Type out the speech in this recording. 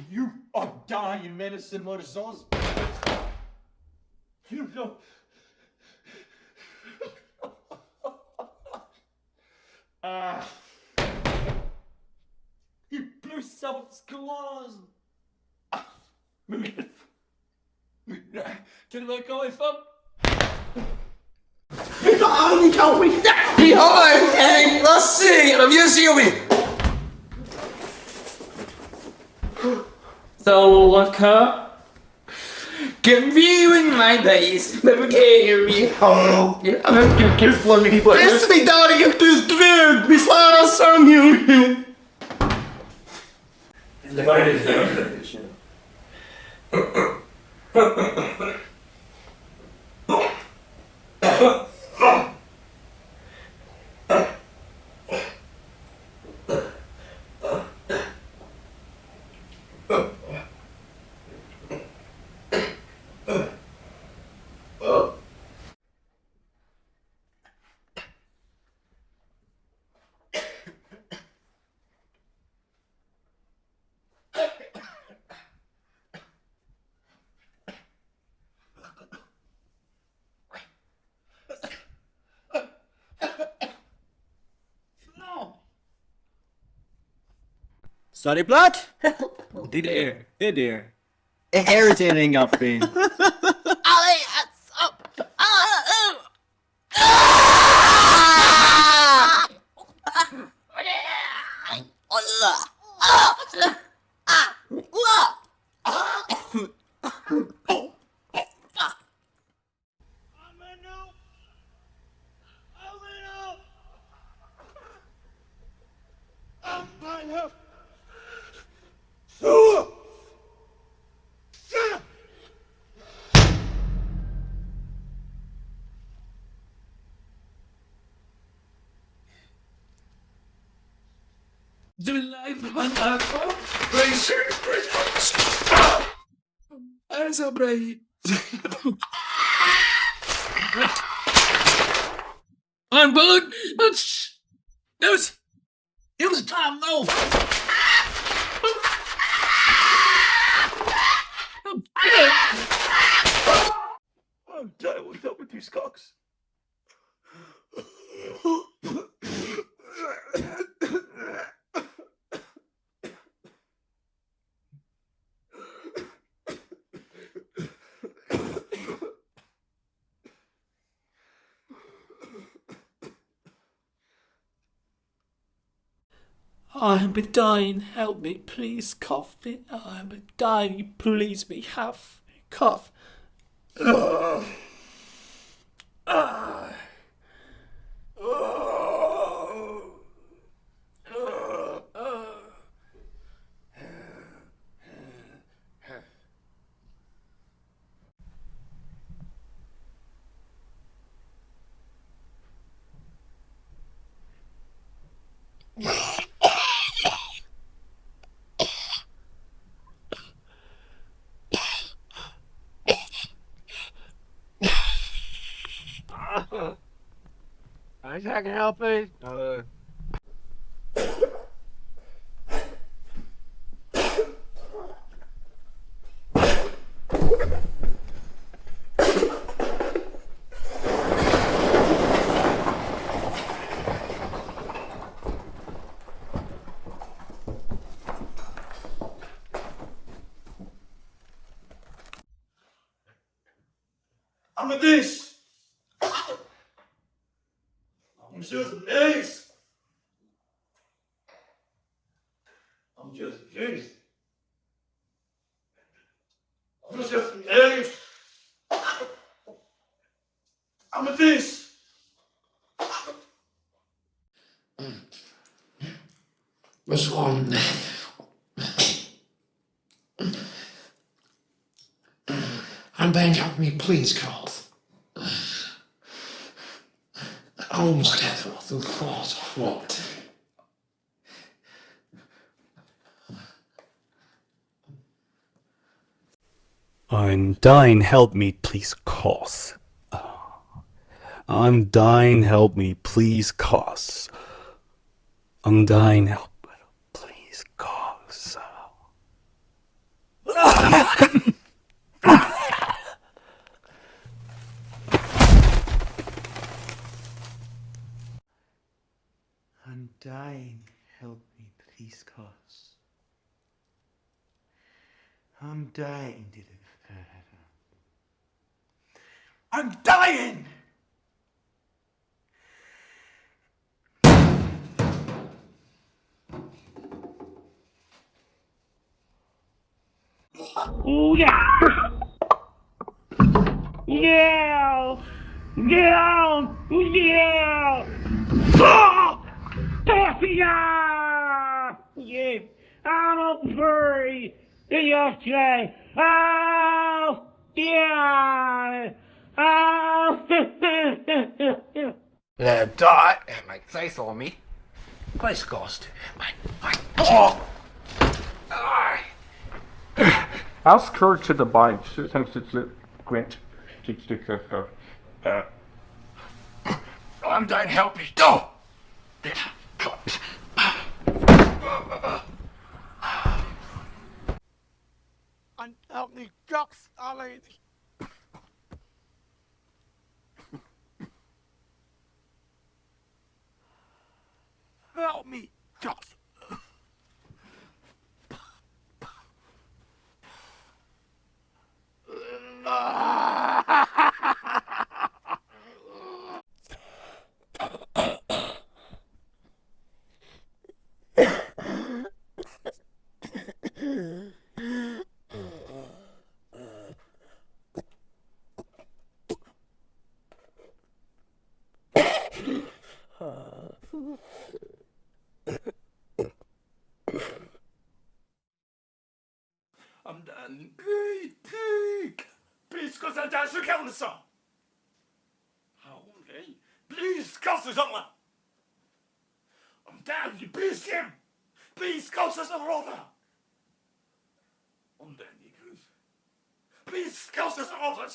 You are dying, medicine motorcycles. You know. Ah. You blew yourself claws. Can I go if Anh chồng mình thì hỏi anh nó xì làm như siêu mình. So what cup? Can view in my days, never carry me home. I'm not gonna for me, but this me down against this dude before I saw you. Sorry, blood? Dit er. Irritating afveen. De lijf van Aqua. Hij is zo breed. I'm good. It was time though. I'm done with up with these cocks. I'm dying, help me, please, cough me. I'm dying, please me, have cough. I can help it. I'm a this. I'm just this. I'm just this. I'm just this. I'm a this. What's wrong? I'm begging help me, please, Carl. I almost had the thought of what? I'm dying, help me, please, cause. I'm dying, help me, please, cause. I'm dying, help, please, cause. I'm dying, I'm dying! Oh yeah! Yeah! Yeah! Yeah! Ah! Yeah! Yeah! I'm not free! Yesterday! Oh! Yeah! Oh! Dot, like say so on me. Place cost. Oh! Ask her to the bike since it's Grant. I'm dying, help me. Go! Help me, ducks, alleen. Help me, ducks. I'm done. Please, cause I'm done. Je calme ça. Okay. Please, cause it's on. I'm down. You please him. Please, cause it's on over. I'm done, you guys. Please, cause it's on over.